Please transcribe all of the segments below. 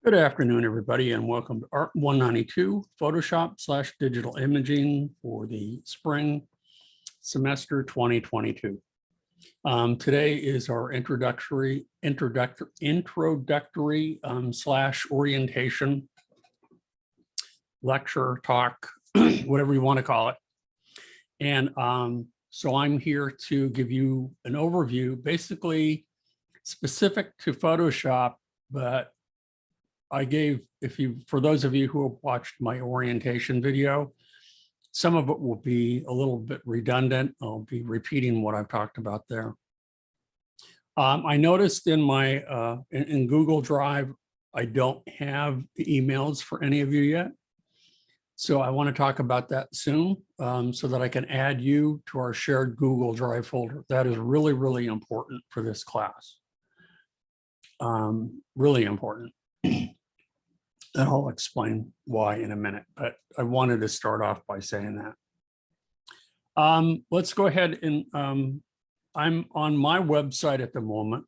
Good afternoon, everybody, and welcome to Art 192, Photoshop/digital imaging for the spring semester 2022. Today is our introductory slash orientation lecture, talk, whatever you want to call it. And so I'm here to give you an overview, basically specific to Photoshop, but I gave, for those of you who have watched my orientation video, some of it will be a little bit redundant. I'll be repeating what I've talked about there. I noticed in my in Google Drive, I don't have the emails for any of you yet. So I want to talk about that soon so that I can add you to our shared Google Drive folder. That is really, really important for this class. Really important. And I'll explain why in a minute, but I wanted to start off by saying that. Let's go ahead and I'm on my website at the moment.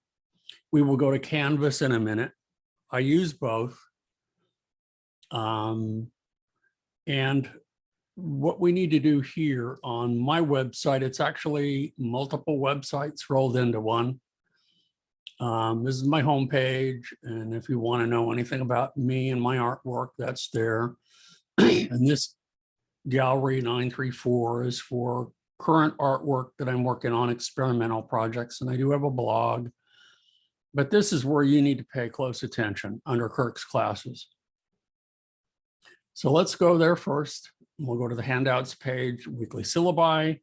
We will go to Canvas in a minute. I use both. And what we need to do here on my website, it's actually multiple websites rolled into one. This is my homepage, and if you want to know anything about me and my artwork, that's there. And this gallery 934 is for current artwork that I'm working on, experimental projects, and I do have a blog. But this is where you need to pay close attention under Kirk's classes. So let's go there first. We'll go to the Handouts page, weekly syllabi.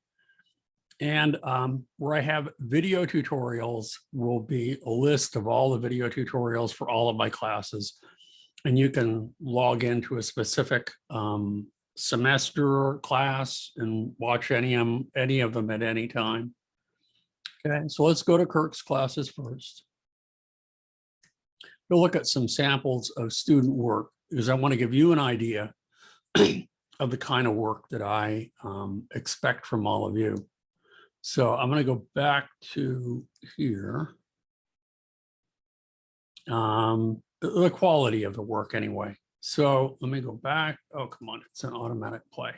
And where I have video tutorials will be a list of all the video tutorials for all of my classes. And you can log into a specific semester or class and watch any of them at any time. Okay, so let's go to Kirk's classes first. We'll look at some samples of student work because I want to give you an idea of the kind of work that I expect from all of you. So I'm going to go back to here. The quality of the work anyway. So let me go back. Oh, come on, it's an automatic play.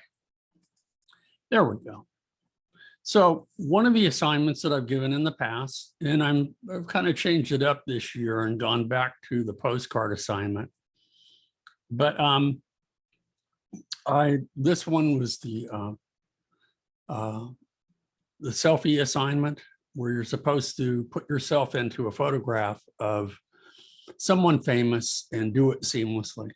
There we go. So one of the assignments that I've given in the past, and I've kind of changed it up this year and gone back to the postcard assignment. But this one was the selfie assignment, where you're supposed to put yourself into a photograph of someone famous and do it seamlessly.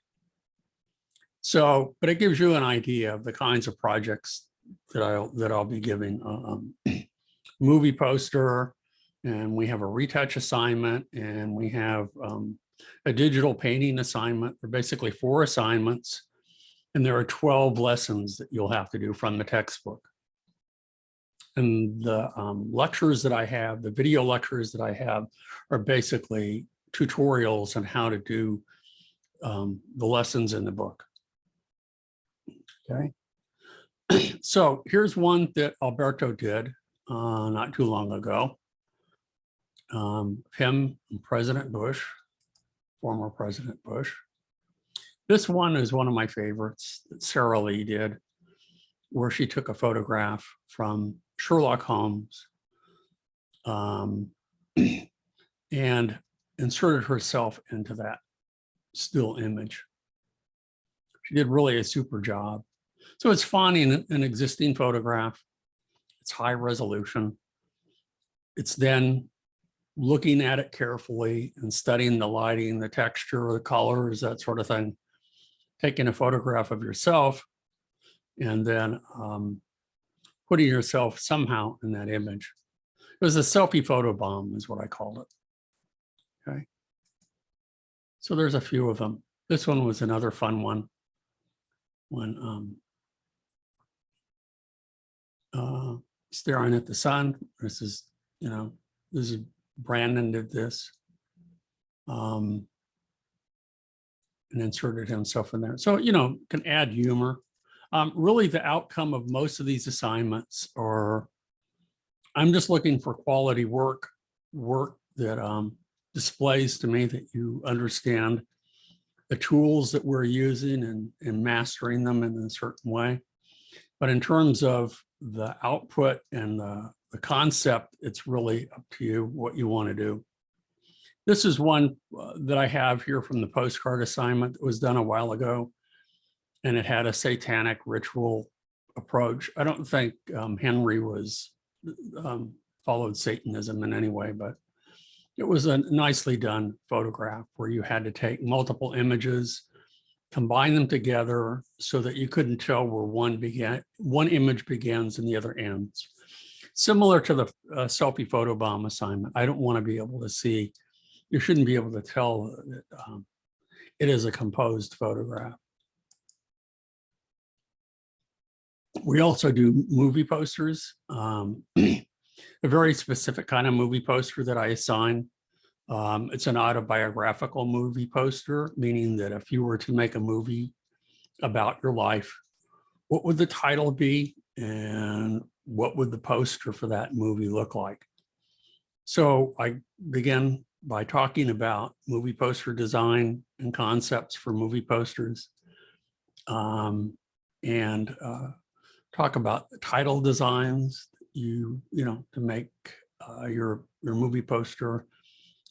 So, but it gives you an idea of the kinds of projects that I'll be giving. Movie poster, and we have a retouch assignment, and we have a digital painting assignment. They're basically 4 assignments, and there are 12 lessons that you'll have to do from the textbook. And the lectures that I have, the video lectures that I have, are basically tutorials on how to do the lessons in the book. Okay. So here's one that Alberto did not too long ago. Him and President Bush, former President Bush. This one is one of my favorites that Sarah Lee did, where she took a photograph from Sherlock Holmes and inserted herself into that still image. She did really a super job. So it's finding an existing photograph. It's high resolution. It's then looking at it carefully and studying the lighting, the texture, the colors, that sort of thing. Taking a photograph of yourself and then putting yourself somehow in that image. It was a selfie photo bomb is what I called it. Okay. So there's a few of them. This one was another fun one. When staring at the sun. This is, Brandon did this. And inserted himself in there. So, can add humor. Really, the outcome of most of these assignments are, I'm just looking for quality work that displays to me that you understand the tools that we're using and mastering them in a certain way. But in terms of the output and the concept, it's really up to you what you want to do. This is one that I have here from the postcard assignment that was done a while ago, and it had a satanic ritual approach. I don't think Henry was followed Satanism in any way, but it was a nicely done photograph where you had to take multiple images, combine them together so that you couldn't tell where one image begins and the other ends. Similar to the selfie photobomb assignment, I don't want to be able to see, you shouldn't be able to tell that it is a composed photograph. We also do movie posters, a very specific kind of movie poster that I assign. It's an autobiographical movie poster, meaning that if you were to make a movie about your life, what would the title be and what would the poster for that movie look like? So I begin by talking about movie poster design and concepts for movie posters, and talk about title designs, you know, to make your movie poster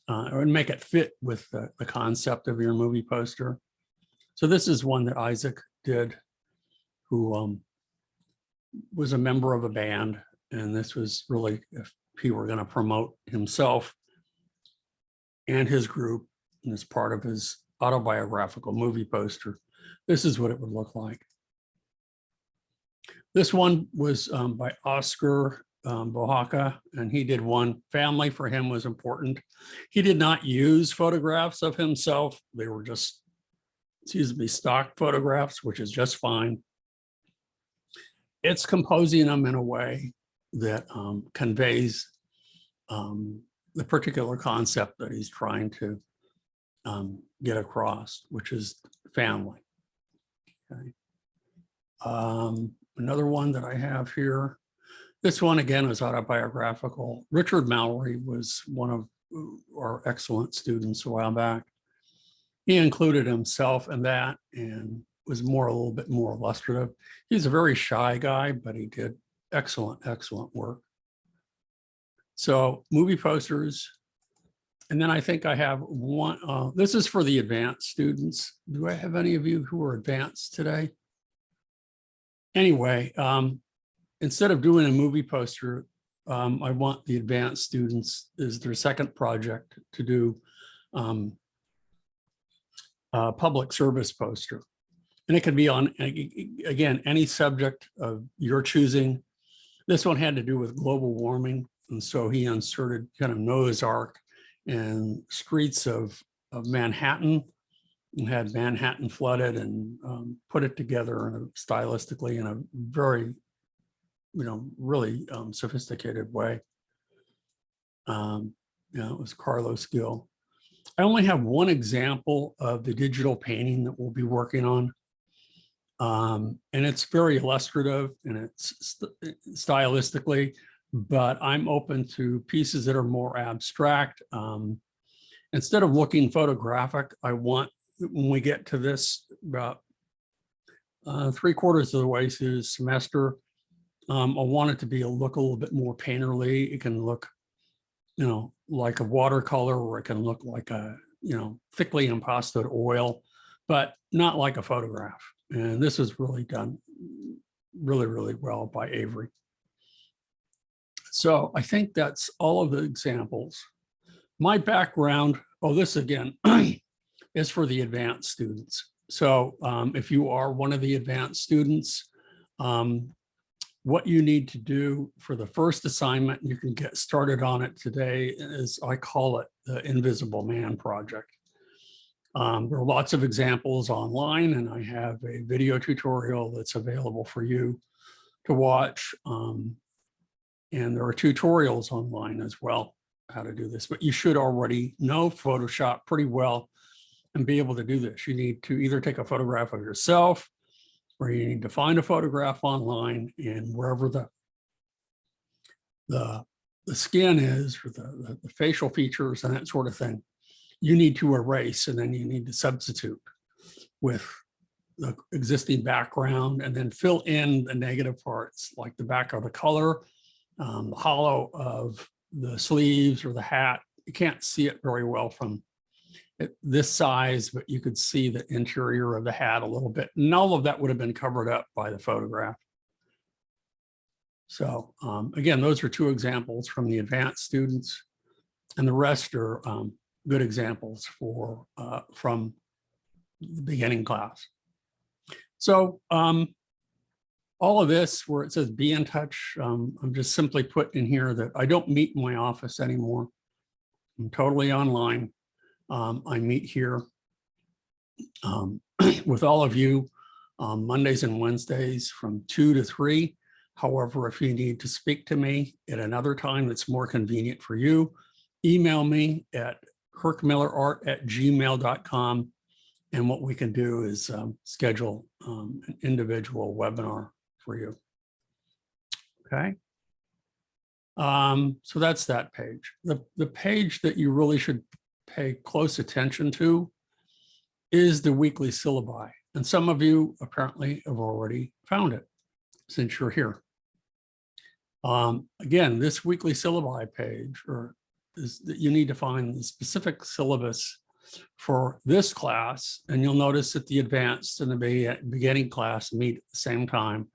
or make it fit with the concept of your movie poster. So this is one that Isaac did, who was a member of a band, and this was really if he were going to promote himself and his group, and as part of his autobiographical movie poster, this is what it would look like. This one was by Oscar Bohaka, and he did one. Family for him was important. He did not use photographs of himself. They were just, excuse me, stock photographs, which is just fine. It's composing them in a way that conveys the particular concept that he's trying to get across, which is family. Okay. Another one that I have here, this one again is autobiographical. Richard Mallory was one of our excellent students a while back. He included himself in that and was a little bit more illustrative. He's a very shy guy, but he did excellent work. So movie posters. And then I think I have one, this is for the advanced students. Do I have any of you who are advanced today? Anyway, instead of doing a movie poster, I want the advanced students as their second project to do a public service poster. And it could be on, again, any subject of your choosing. This one had to do with global warming. And so he inserted kind of Noah's Ark and streets of Manhattan, and had Manhattan flooded, and put it together stylistically in a very, really sophisticated way. It was Carlos Gil. I only have one example of the digital painting that we'll be working on. And it's very illustrative and it's stylistically, but I'm open to pieces that are more abstract. Instead of looking photographic, I want, when we get to this about 3/4 of the way through the semester, I want it to look a little bit more painterly. It can look, like a watercolor, or it can look like a, thickly impasted oil, but not like a photograph. And this is really done really well by Avery. So I think that's all of the examples. My background, this again is for the advanced students. So if you are one of the advanced students, what you need to do for the first assignment, you can get started on it today, is I call it the Invisible Man Project. There are lots of examples online, and I have a video tutorial that's available for you to watch. And there are tutorials online as well, how to do this, but you should already know Photoshop pretty well and be able to do this. You need to either take a photograph of yourself, or you need to find a photograph online, and wherever the skin is, or the facial features and that sort of thing, you need to erase, and then you need to substitute. with the existing background and then fill in the negative parts like the back of the color, the hollow of the sleeves or the hat. You can't see it very well from this size, but you could see the interior of the hat a little bit. And all of that would have been covered up by the photograph. So again, those are two examples from the advanced students, and the rest are good examples for from the beginning class. So all of this where it says be in touch, I'm just simply put in here that I don't meet in my office anymore. I'm totally online. I meet here with all of you Mondays and Wednesdays from 2 to 3. However, if you need to speak to me at another time that's more convenient for you, email me at kirkmillerart@gmail.com. And what we can do is schedule an individual webinar for you. Okay. So that's that page. The page that you really should pay close attention to is the weekly syllabi. And some of you apparently have already found it since you're here. Again, this weekly syllabi page is that you need to find the specific syllabus for this class. And you'll notice that the advanced and the beginning class meet at the same time.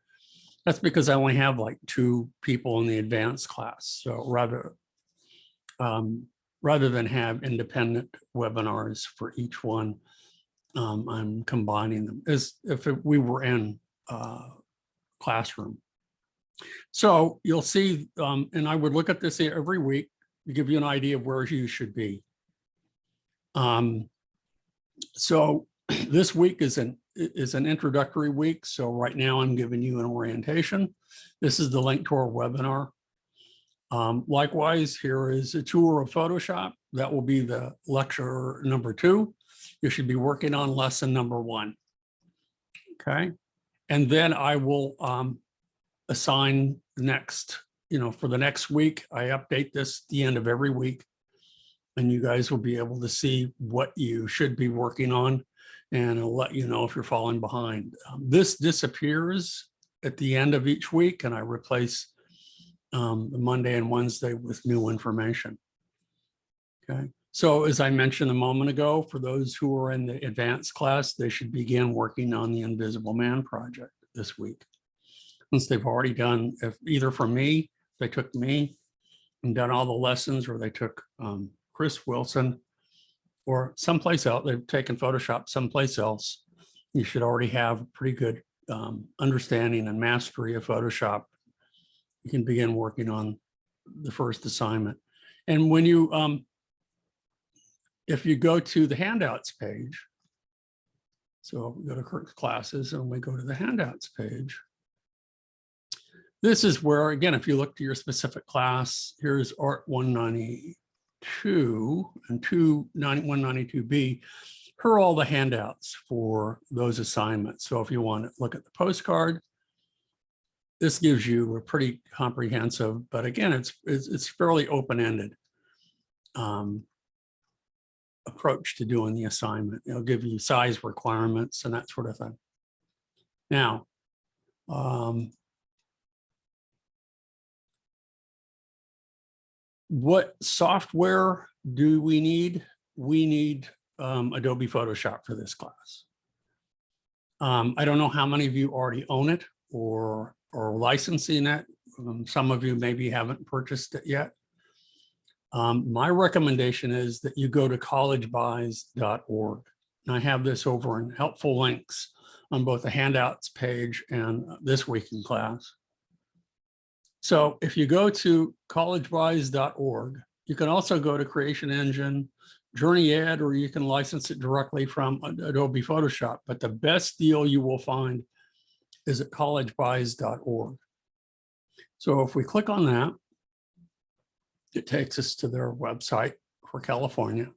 That's because I only have like 2 people in the advanced class. So rather than have independent webinars for each one, I'm combining them as if we were in a classroom. So you'll see, and I would look at this every week to give you an idea of where you should be. So this week is an introductory week. So right now I'm giving you an orientation. This is the link to our webinar. Likewise, here is a tour of Photoshop. That will be the lecture number 2. You should be working on lesson number 1. Okay. And then I will assign the next, for the next week. I update this at the end of every week. And you guys will be able to see what you should be working on, and it'll let you know if you're falling behind. This disappears at the end of each week, and I replace the Monday and Wednesday with new information. Okay. So as I mentioned a moment ago, for those who are in the advanced class, they should begin working on the Invisible Man project this week. Since they've already done, either from me, they took me and done all the lessons, or they took Chris Wilson or someplace else. They've taken Photoshop someplace else. You should already have a pretty good understanding and mastery of Photoshop. You can begin working on the first assignment. And when you, if you go to the handouts page, so we go to Kirk's classes and we go to the handouts page. This is where, again, if you look to your specific class, here's Art 192 and 192B. Here are all the handouts for those assignments. So if you want to look at the postcard, this gives you a pretty comprehensive, but again, it's fairly open-ended approach to doing the assignment. It'll give you size requirements and that sort of thing. Now, what software do we need? We need Adobe Photoshop for this class. I don't know how many of you already own it or licensing it. Some of you maybe haven't purchased it yet. My recommendation is that you go to collegebuys.org. And I have this over in helpful links on both the handouts page and this week in class. So if you go to collegebuys.org, you can also go to Creation Engine, Journey Ed, or you can license it directly from Adobe Photoshop. But the best deal you will find is at collegebuys.org. So if we click on that, it takes us to their website for California,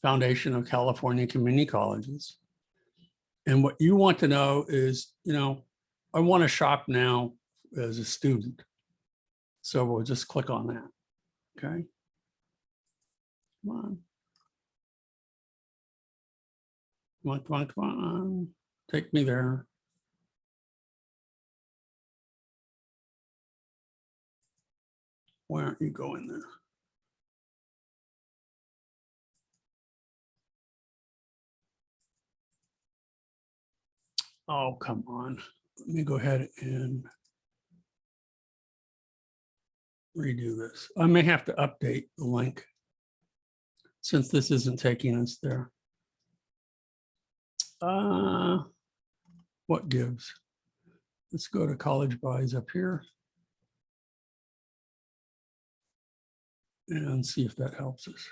Foundation of California Community Colleges. And what you want to know is, I want to shop now as a student. So we'll just click on that. Okay. Come on. Come on, come on, come on. Take me there. Why aren't you going there? Oh, come on. Let me go ahead and redo this. I may have to update the link since this isn't taking us there. What gives? Let's go to college buys up here and see if that helps us.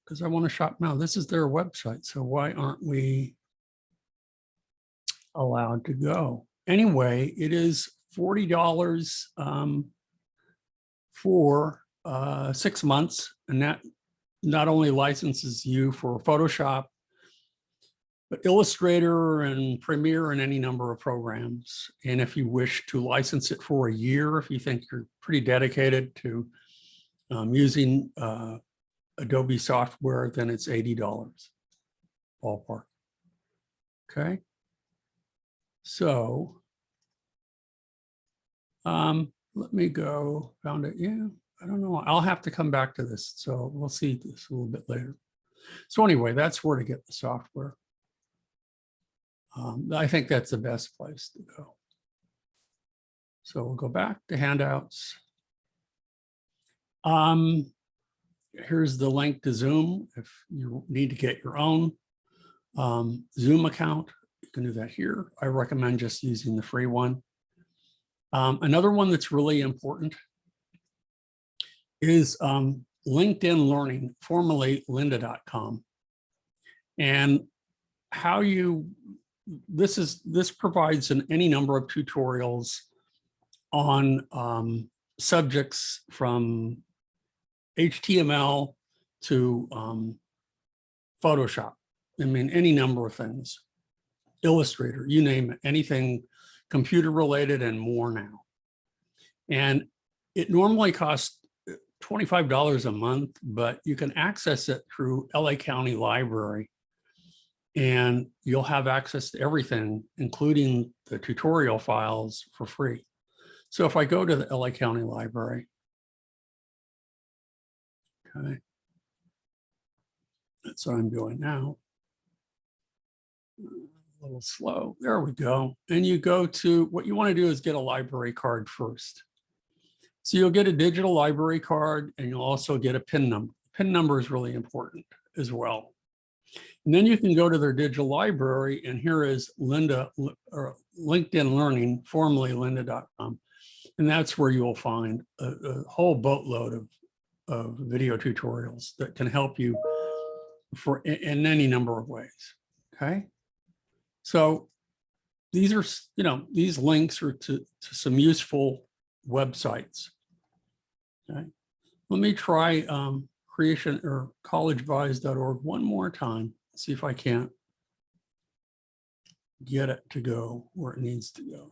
Because I want to shop now. This is their website, so why aren't we allowed to go? Anyway, it is $40 for 6 months, and that not only licenses you for Photoshop, but Illustrator and Premiere and any number of programs. And if you wish to license it for a year, if you think you're pretty dedicated to using Adobe software, then it's $80 ballpark. Okay. So let me go, found it. Yeah, I don't know. I'll have to come back to this. So we'll see this a little bit later. So anyway, that's where to get the software. I think that's the best place to go. So we'll go back to Handouts. Here's the link to Zoom. If you need to get your own Zoom account, you can do that here. I recommend just using the free one. Another one that's really important is LinkedIn Learning, formerly lynda.com. And how you, this provides any number of tutorials on subjects from HTML to Photoshop. I mean, any number of things. Illustrator, you name it, anything computer related and more now. And it normally costs $25 a month, but you can access it through LA County Library. And you'll have access to everything, including the tutorial files, for free. So if I go to the LA County Library, okay, that's what I'm doing now. A little slow. There we go. And you go to, what you want to do is get a library card first. So you'll get a digital library card, and you'll also get a PIN number. PIN number is really important as well. And then you can go to their digital library, and here is Lynda, or LinkedIn Learning, formerly lynda.com. And that's where you'll find a whole boatload of video tutorials that can help you in any number of ways. Okay. So these are, these links are to some useful websites. Okay. Let me try creation or collegebuys.org one more time. See if I can't get it to go where it needs to go.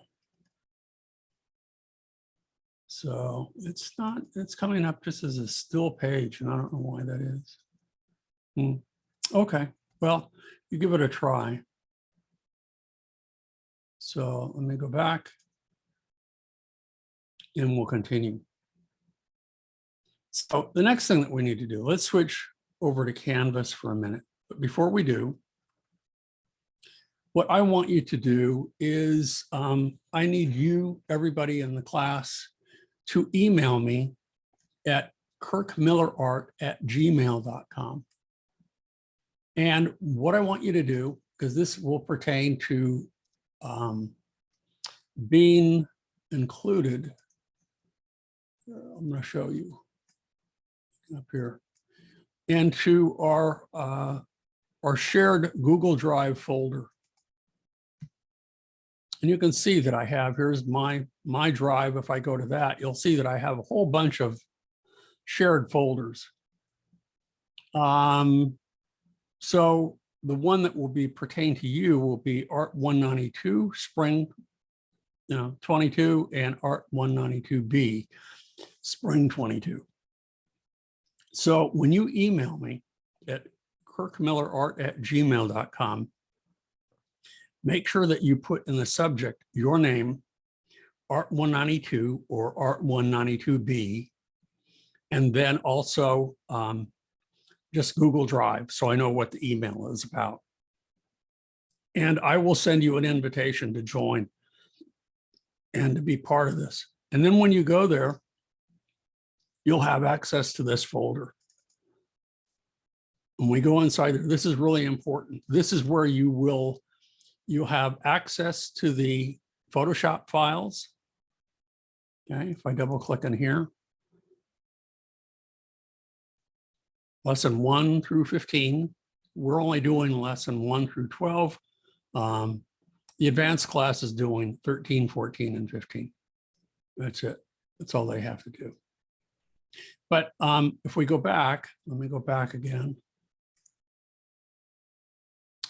So it's not, it's coming up just as a still page, and I don't know why that is. Okay, well, you give it a try. So let me go back and we'll continue. So the next thing that we need to do, let's switch over to Canvas for a minute. But before we do, what I want you to do is I need you, everybody in the class, to email me at kirkmillerart@gmail.com. And what I want you to do, because this will pertain to being included, I'm going to show you up here, into our shared Google Drive folder. And you can see that I have, here's my drive. If I go to that, you'll see that I have a whole bunch of shared folders. So the one that will be pertain to you will be Art 192 Spring 22 and Art 192B Spring 22. So when you email me at kirkmillerart@gmail.com. Make sure that you put in the subject your name, Art 192 or Art 192B, and then also just Google Drive so I know what the email is about. And I will send you an invitation to join and to be part of this. And then when you go there, you'll have access to this folder. When we go inside there, this is really important. This is where you'll have access to the Photoshop files. Okay, if I double click in here, lesson 1 through 15. We're only doing lesson 1 through 12. The advanced class is doing 13, 14, and 15. That's it. That's all they have to do. But if we go back, let me go back again.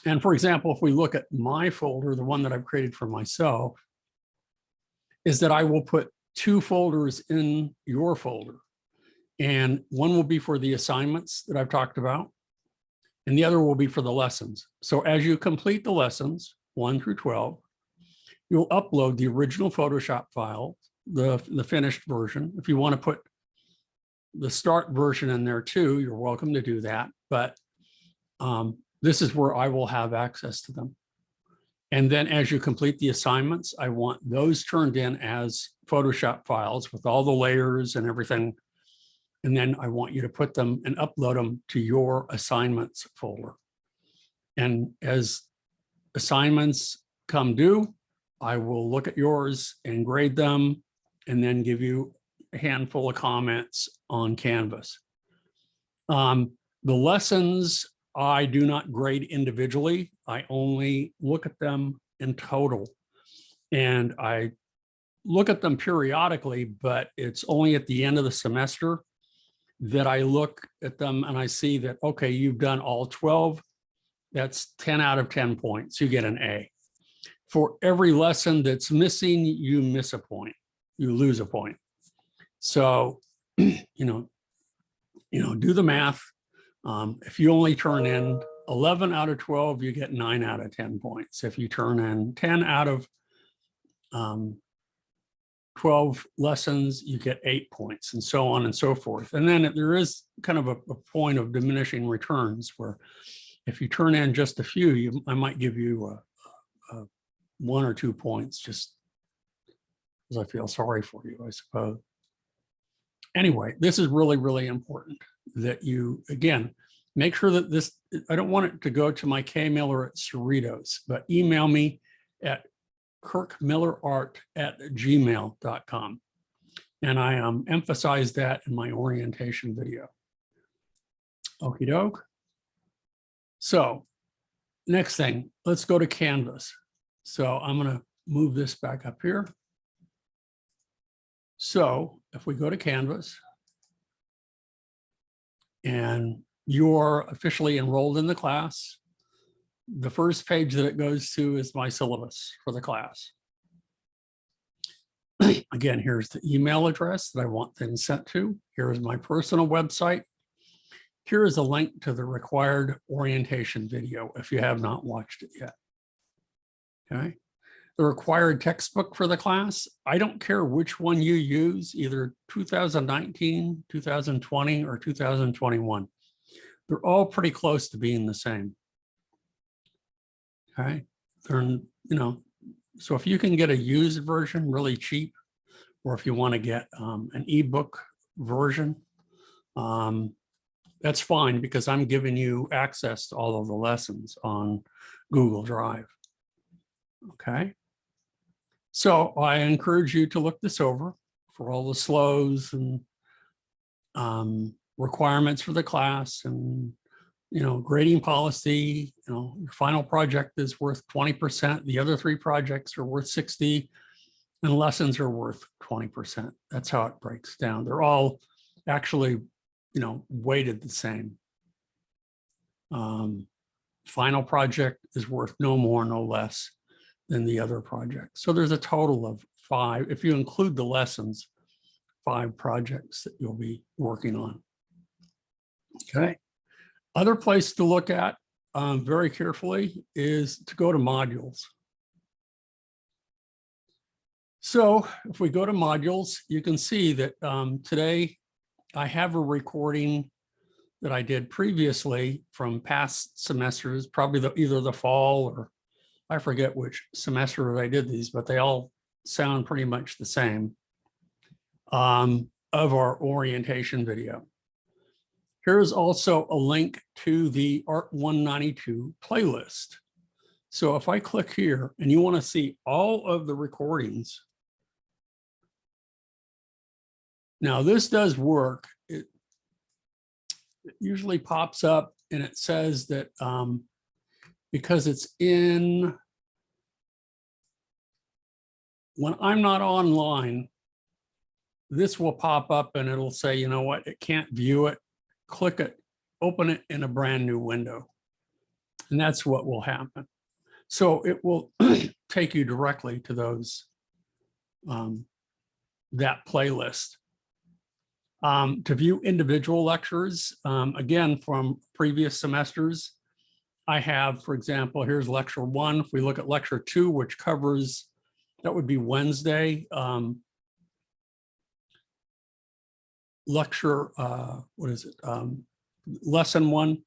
And for example, if we look at my folder, the one that I've created for myself, is that I will put 2 folders in your folder. And one will be for the assignments that I've talked about, and the other will be for the lessons. So as you complete the lessons, 1 through 12, you'll upload the original Photoshop file, the finished version. If you want to put the start version in there too, you're welcome to do that. But this is where I will have access to them. And then as you complete the assignments, I want those turned in as Photoshop files with all the layers and everything. And then I want you to put them and upload them to your assignments folder. And as assignments come due, I will look at yours and grade them and then give you a handful of comments on Canvas. The lessons, I do not grade individually. I only look at them in total. And I look at them periodically, but it's only at the end of the semester that I look at them and I see that, okay, you've done all 12. That's 10 out of 10 points. You get an A. For every lesson that's missing, you miss a point. You lose a point. So, do the math. If you only turn in 11 out of 12, you get 9 out of 10 points. If you turn in 10 out of 12 lessons, you get 8 points, and so on and so forth. And then there is kind of a point of diminishing returns where if you turn in just a few, I might give you 1 or 2 points just because I feel sorry for you, I suppose. Anyway, this is really, really important that you, again, make sure that this, I don't want it to go to my kmiller@Cerritos, but email me at kirkmillerart@gmail.com. And I emphasize that in my orientation video. Okie doke. So next thing, let's go to Canvas. So I'm going to move this back up here. So if we go to Canvas and you're officially enrolled in the class, the first page that it goes to is my syllabus for the class. Again, here's the email address that I want things sent to. Here is my personal website. Here is a link to the required orientation video if you have not watched it yet. Okay. The required textbook for the class, I don't care which one you use, either 2019, 2020, or 2021. They're all pretty close to being the same. Okay, so if you can get a used version really cheap, or if you want to get an ebook version, that's fine because I'm giving you access to all of the lessons on Google Drive. Okay. So I encourage you to look this over for all the slows and requirements for the class and, grading policy. Your final project is worth 20%. The other 3 projects are worth 60 and lessons are worth 20%. That's how it breaks down. They're all actually, weighted the same. Final project is worth no more, no less than the other project. So there's a total of 5, if you include the lessons, 5 projects that you'll be working on. Okay. Other place to look at very carefully is to go to modules. So if we go to modules, you can see that today I have a recording that I did previously from past semesters, probably either the fall or I forget which semester I did these, but they all sound pretty much the same, of our orientation video. Here's also a link to the Art 192 playlist. So if I click here and you want to see all of the recordings, now this does work. It usually pops up and it says that because it's in, when I'm not online, this will pop up and it'll say, you know what, it can't view it. Click it, open it in a brand new window. And that's what will happen. So it will take you directly to those, that playlist. To view individual lectures, again, from previous semesters, I have, for example, here's lecture 1. If we look at lecture 2, which covers, that would be Wednesday, lecture, what is it? Lesson 1,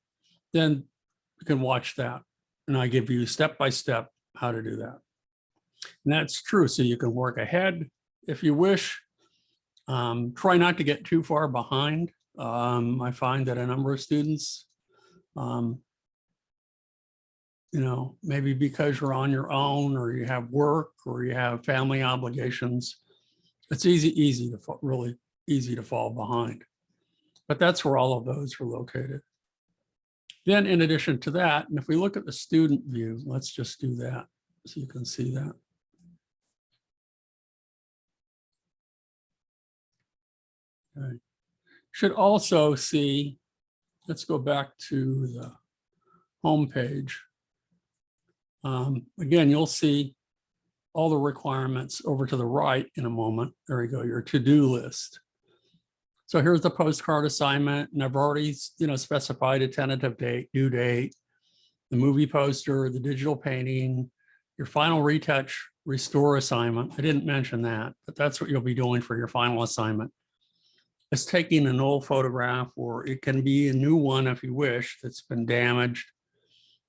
then you can watch that. And I give you step-by-step how to do that. And that's true. So you can work ahead if you wish. Try not to get too far behind. I find that a number of students, you know, maybe because you're on your own or you have work or you have family obligations, it's really easy to fall behind. But that's where all of those are located. Then in addition to that, and if we look at the student view, let's just do that so you can see that. Okay. Should also see, let's go back to the home page. Again, you'll see all the requirements over to the right in a moment. There we go, your to-do list. So here's the postcard assignment, and I've already, you know, specified a tentative date, due date, the movie poster, the digital painting, your final retouch, restore assignment. I didn't mention that, but that's what you'll be doing for your final assignment. It's taking an old photograph, or it can be a new one if you wish, that's been damaged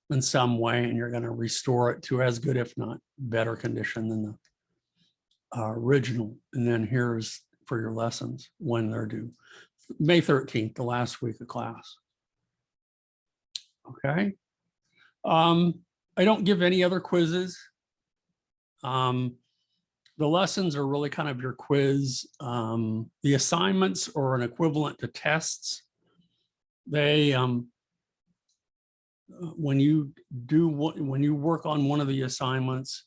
in some way, and you're going to restore it to as good, if not better condition than the original. And then here's for your lessons when they're due. May 13th, the last week of class. Okay. I don't give any other quizzes. The lessons are really kind of your quiz. The assignments are an equivalent to tests. They, when you work on one of the assignments,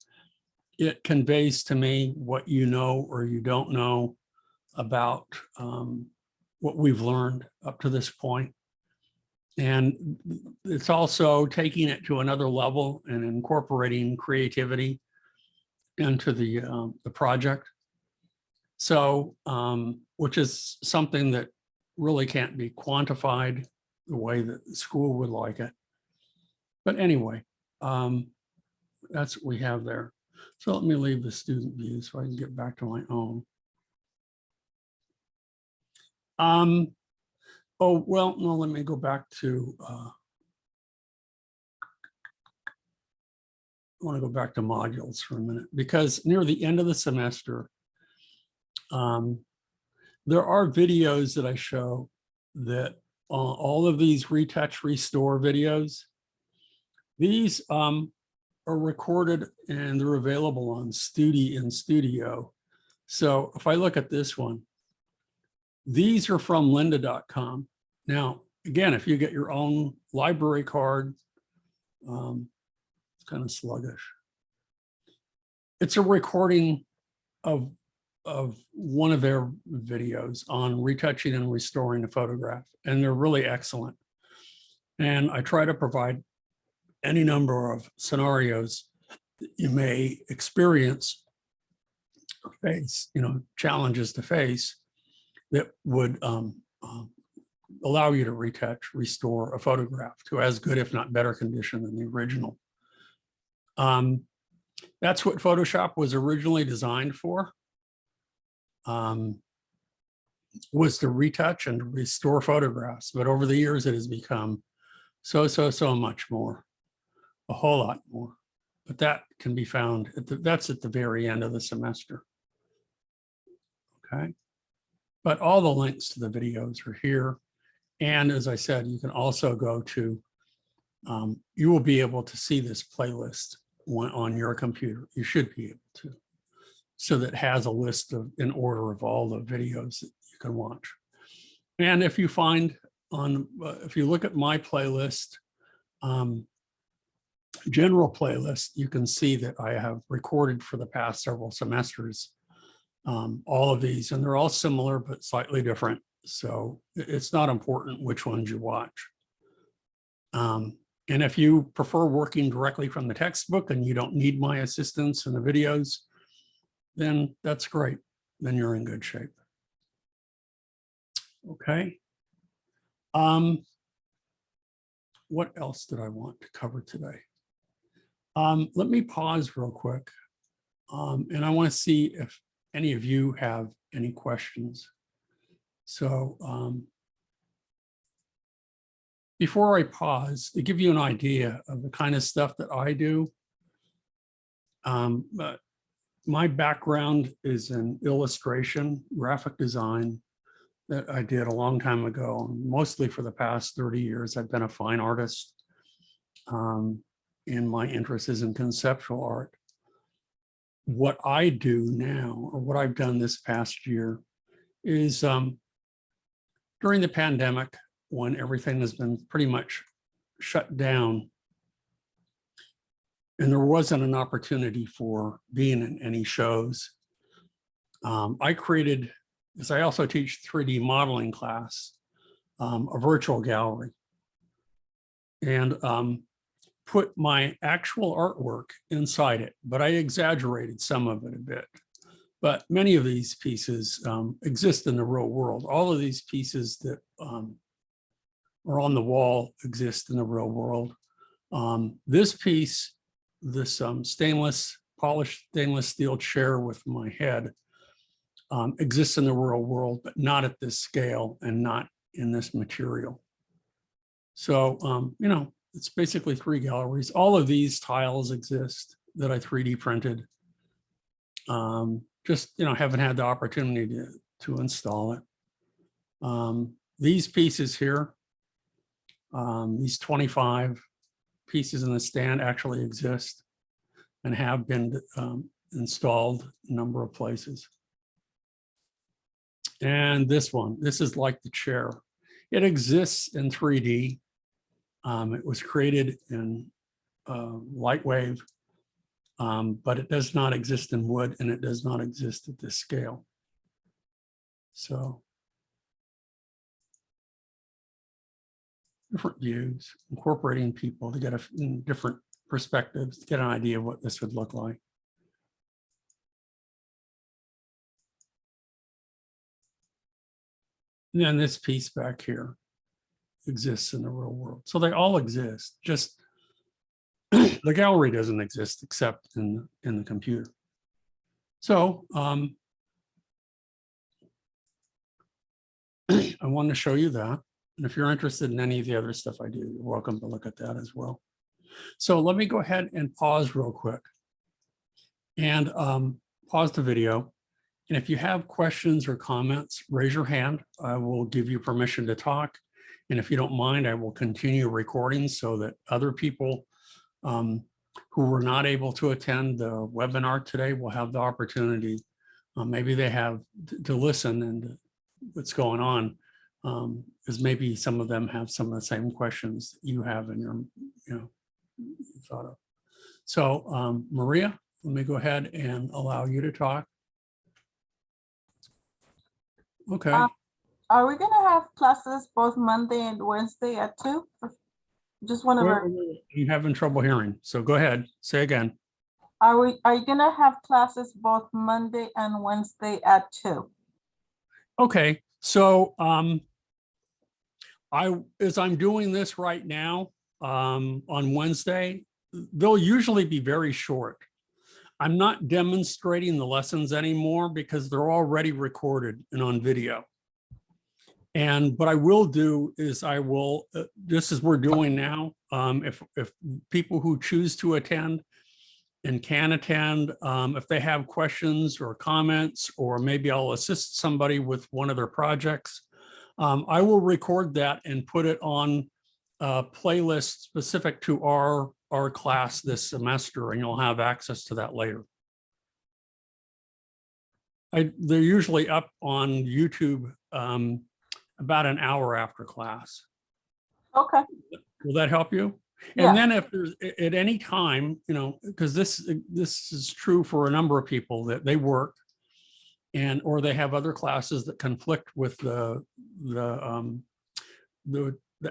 it conveys to me what you know or you don't know about what we've learned up to this point. And it's also taking it to another level and incorporating creativity into the project. So, which is something that really can't be quantified the way that the school would like it. But anyway, that's what we have there. So let me leave the student view so I can get back to my own. Oh, well, no, let me go back to, I want to go back to modules for a minute, because near the end of the semester, there are videos that I show that all of these retouch, restore videos, these are recorded and they're available on Studio. So if I look at this one, these are from lynda.com. Now, again, if you get your own library card, it's kind of sluggish. It's a recording of one of their videos on retouching and restoring a photograph, and they're really excellent. And I try to provide any number of scenarios that you may experience or face, you know, challenges to face that would allow you to retouch, restore a photograph to as good, if not better condition than the original. That's what Photoshop was originally designed for, was to retouch and to restore photographs. But over the years, it has become so much more, a whole lot more. But that can be found, that's at the very end of the semester. Okay. But all the links to the videos are here. And as I said, you can also go to, you will be able to see this playlist on your computer. You should be able to. So that has a list of, in order of all the videos that you can watch. And if you find on, if you look at my playlist, general playlist, you can see that I have recorded for the past several semesters, all of these, and they're all similar, but slightly different. So it's not important which ones you watch. And if you prefer working directly from the textbook and you don't need my assistance in the videos, then that's great. Then you're in good shape. Okay. What else did I want to cover today? Let me pause real quick. And I want to see if any of you have any questions. So before I pause, to give you an idea of the kind of stuff that I do, but my background is in illustration, graphic design that I did a long time ago. Mostly for the past 30 years, I've been a fine artist. And my interest is in conceptual art. What I do now, or what I've done this past year, is during the pandemic, when everything has been pretty much shut down, and there wasn't an opportunity for being in any shows, I created, because I also teach 3D modeling class, a virtual gallery, and put my actual artwork inside it, but I exaggerated some of it a bit. But many of these pieces exist in the real world. All of these pieces that are on the wall exist in the real world. This piece, this polished stainless steel chair with my head exists in the real world, but not at this scale and not in this material. So, you know, it's basically 3 galleries. All of these tiles exist that I 3D printed. Just, you know, haven't had the opportunity to install it. These pieces here, these 25 pieces in the stand actually exist and have been installed a number of places. And this one, this is like the chair. It exists in 3D. It was created in Lightwave, but it does not exist in wood, and it does not exist at this scale. So different views, incorporating people to get different perspectives, to get an idea of what this would look like. And then this piece back here exists in the real world. So they all exist, just the gallery doesn't exist except in the computer. So I wanted to show you that. And if you're interested in any of the other stuff I do, you're welcome to look at that as well. So let me go ahead and pause real quick and pause the video. And if you have questions or comments, raise your hand. I will give you permission to talk. And if you don't mind, I will continue recording so that other people who were not able to attend the webinar today will have the opportunity. Maybe they have to listen and what's going on, because maybe some of them have some of the same questions that you have in your, you know, thought of. So Maria, let me go ahead and allow you to talk. Okay. Are we going to have classes both Monday and Wednesday at 2? Just want to. I'm having trouble hearing, so go ahead. Say again. Are you going to have classes both Monday and Wednesday at 2? Okay, so as I'm doing this right now, on Wednesday, they'll usually be very short. I'm not demonstrating the lessons anymore because they're already recorded and on video. And what I will do is I will, just as we're doing now, if people who choose to attend and can attend, if they have questions or comments, or maybe I'll assist somebody with one of their projects, I will record that and put it on a playlist specific to our class this semester, and you'll have access to that later. They're usually up on YouTube about an hour after class. Okay. Will that help you? Yeah. And then if there's at any time, you know, because this is true for a number of people, that they work or they have other classes that conflict with the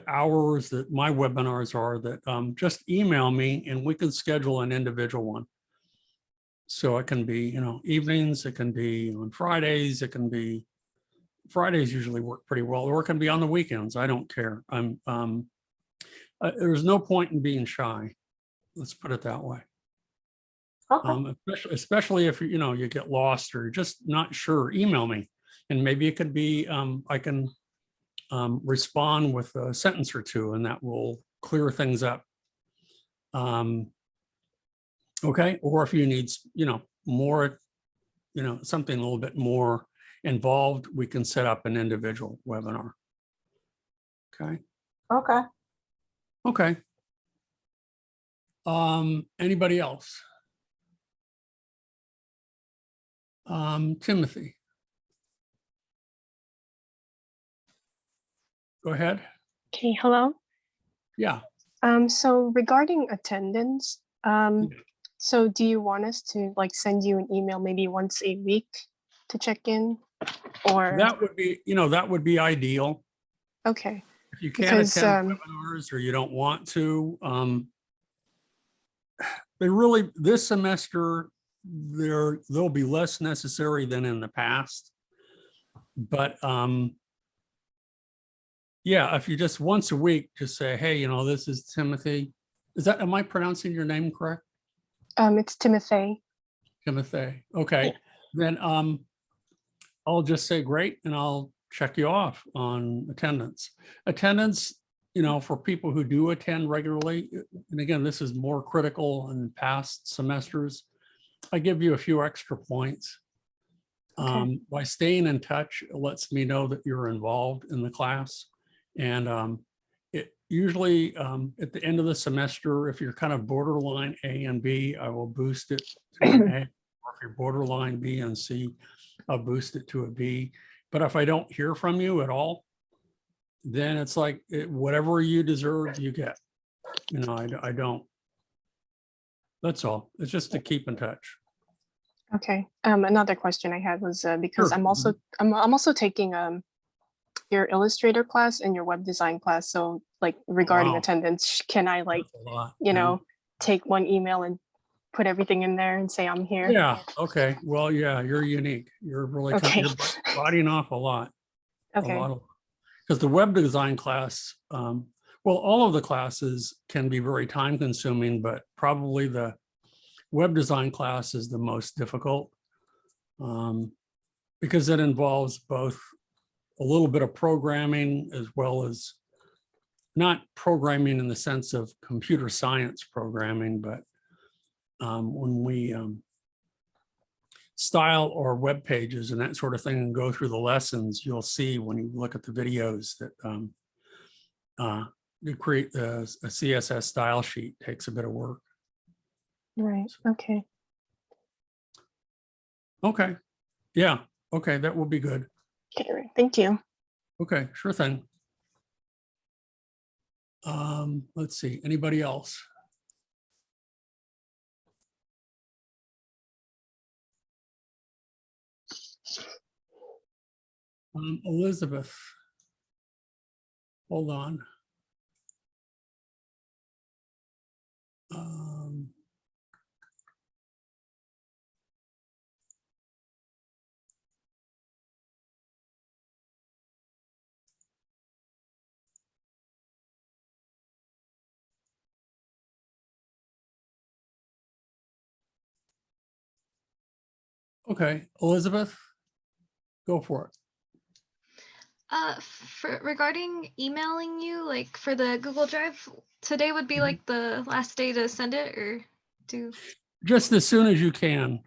hours that my webinars are, that just email me and we can schedule an individual one. So it can be, you know, evenings, it can be on Fridays, it can be Fridays usually work pretty well, or it can be on the weekends. I don't care. There's no point in being shy. Let's put it that way. Okay. Especially if you know you get lost or you're just not sure, email me, and maybe it could be I can respond with a sentence or two, and that will clear things up. Okay, or if you need, you know, more, you know, something a little bit more involved, we can set up an individual webinar. Okay. Okay. Okay. Anybody else? Timothy. Go ahead. Okay, hello. Yeah. So regarding attendance, Yeah. so do you want us to like send you an email maybe once a week to check in, or? That would be, you know, that would be ideal. Okay. If you can't Because, attend webinars or you don't want to, they really, this semester, they'll be less necessary than in the past. But yeah, if you just once a week, just say, hey, you know, this is Timothy. Am I pronouncing your name correct? it's Timothy. Timothy. Okay. Then I'll just say great, and I'll check you off on attendance. Attendance, you know, for people who do attend regularly, and again, this is more critical in past semesters, I give you a few extra points. Okay. By staying in touch, it lets me know that you're involved in the class. And it usually at the end of the semester, if you're kind of borderline A and B, I will boost it to an A. Or if you're borderline B and C, I'll boost it to a B. But if I don't hear from you at all, then it's like whatever you deserve, you get. You know, I don't. That's all. It's just to keep in touch. Okay. Another question I had was because Sure. I'm also taking your Illustrator class and your web design class. So like regarding Wow. attendance, can I like, That's a lot, you yeah. know, take one email and put everything in there and say I'm here? Yeah. Okay. Well, yeah, you're unique. You're really Okay. you're biting off a lot. Okay. A lot of, because the web design class, well, all of the classes can be very time consuming, but probably the web design class is the most difficult because it involves both a little bit of programming as well as not programming in the sense of computer science programming, but when we style or web pages and that sort of thing and go through the lessons, you'll see when you look at the videos that to create a CSS style sheet takes a bit of work. Right. Okay. Okay. Yeah. Okay. That will be good. Okay. Right. Thank you. Okay. Sure thing. Let's see. Anybody else? Elizabeth. Hold on. Okay, Elizabeth, go for it. Regarding emailing you, like for the Google Drive, today would be Mhm. like the last day to send it, or do? Just as soon as you can.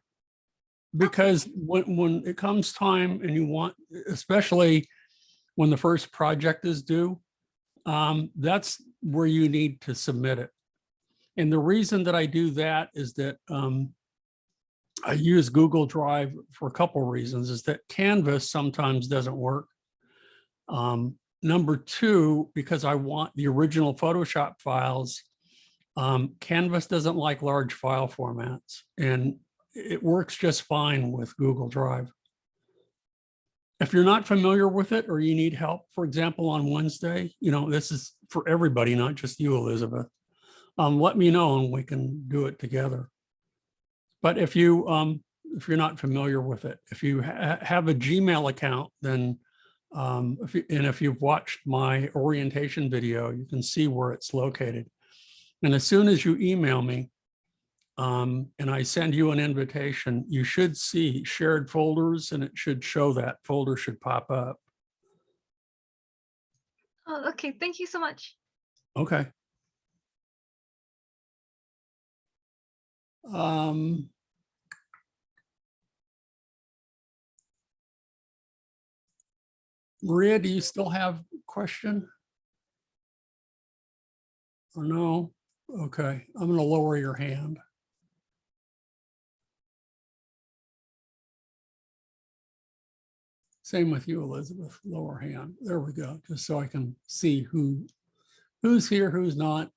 Because Okay. when it comes time and you want, especially when the first project is due, that's where you need to submit it. And the reason that I do that is that I use Google Drive for a couple of reasons, is that Canvas sometimes doesn't work. Number two, because I want the original Photoshop files, Canvas doesn't like large file formats, and it works just fine with Google Drive. If you're not familiar with it or you need help, for example, on Wednesday, this is for everybody, not just you, Elizabeth. Let me know and we can do it together. But if you're not familiar with it, if you have a Gmail account, then if you've watched my orientation video, you can see where it's located. And as soon as you email me, and I send you an invitation, you should see shared folders and it should show that folder should pop up. Oh, okay. Thank you so much. Okay. Maria, do you still have a question? Or no? Okay, I'm going to lower your hand. Same with you, Elizabeth, lower hand. There we go, just so I can see who's here, who's not.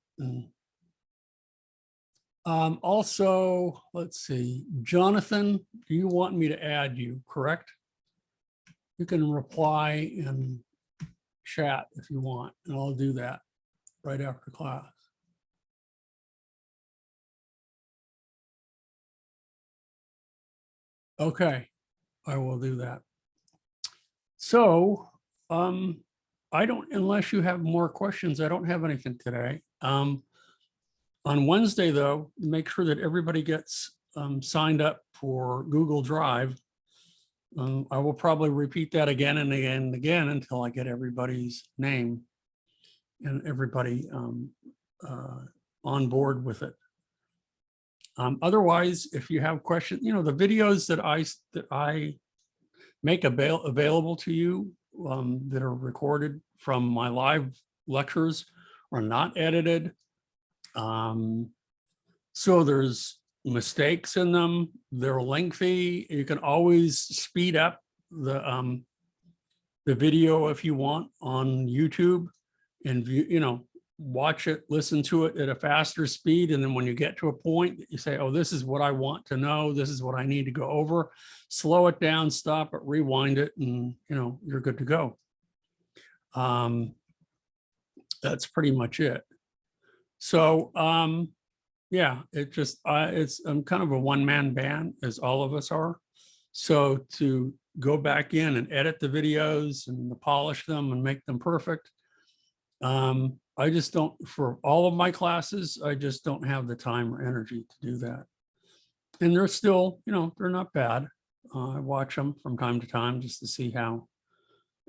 Also, let's see, Jonathan, do you want me to add you, correct? You can reply in chat if you want, and I'll do that right after class. Okay, I will do that. So I don't, unless you have more questions, I don't have anything today. On Wednesday, though, make sure that everybody gets signed up for Google Drive. I will probably repeat that again and again and again until I get everybody's name and everybody on board with it. Otherwise, if you have questions, the videos that I make available to you that are recorded from my live lectures are not edited. So there's mistakes in them. They're lengthy. You can always speed up the video if you want on YouTube and view, watch it, listen to it at a faster speed. And then when you get to a point that you say, oh, this is what I want to know, this is what I need to go over, slow it down, stop it, rewind it, and you're good to go. That's pretty much it. So yeah, I'm kind of a one-man band, as all of us are. So to go back in and edit the videos and to polish them and make them perfect, I just don't, for all of my classes, I just don't have the time or energy to do that. And they're still, they're not bad. I watch them from time to time just to see how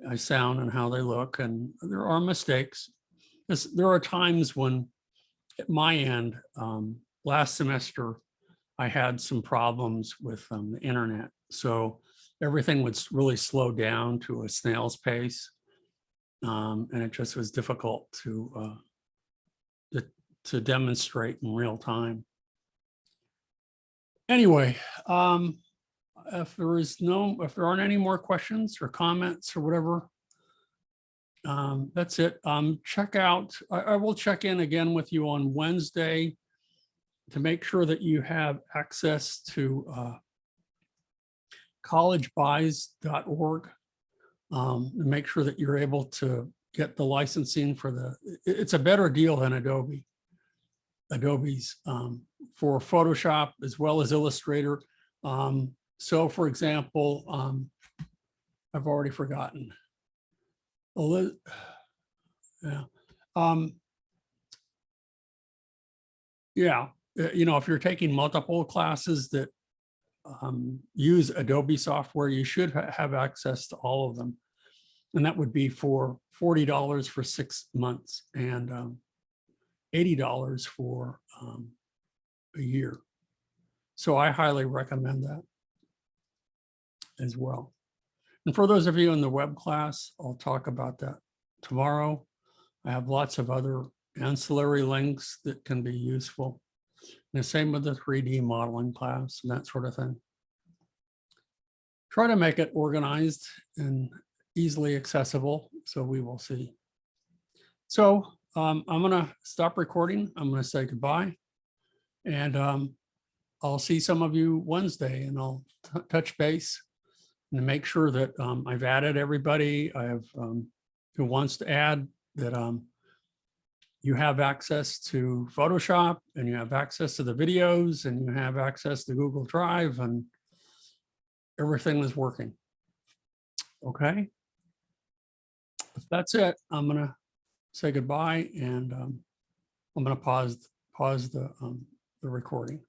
I sound and how they look. And there are mistakes. There are times when at my end, last semester, I had some problems with the internet. So everything would really slow down to a snail's pace. And it just was difficult to demonstrate in real time. Anyway, if there aren't any more questions or comments or whatever, that's it. Check out, I will check in again with you on Wednesday to make sure that you have access to collegebuys.org. And make sure that you're able to get the licensing for it's a better deal than Adobe's for Photoshop as well as Illustrator. So for example, I've already forgotten. Yeah. Yeah, if you're taking multiple classes that use Adobe software, you should have access to all of them. And that would be for $40 for 6 months and $80 for a year. So I highly recommend that as well. And for those of you in the web class, I'll talk about that tomorrow. I have lots of other ancillary links that can be useful. And the same with the 3D modeling class and that sort of thing. Try to make it organized and easily accessible, so we will see. So I'm going to stop recording. I'm going to say goodbye. And I'll see some of you Wednesday, and I'll touch base and make sure that I've added everybody I have who wants to add, that you have access to Photoshop, and you have access to the videos, and you have access to Google Drive, and everything is working. Okay. If that's it, I'm going to say goodbye, and I'm going to pause the recording.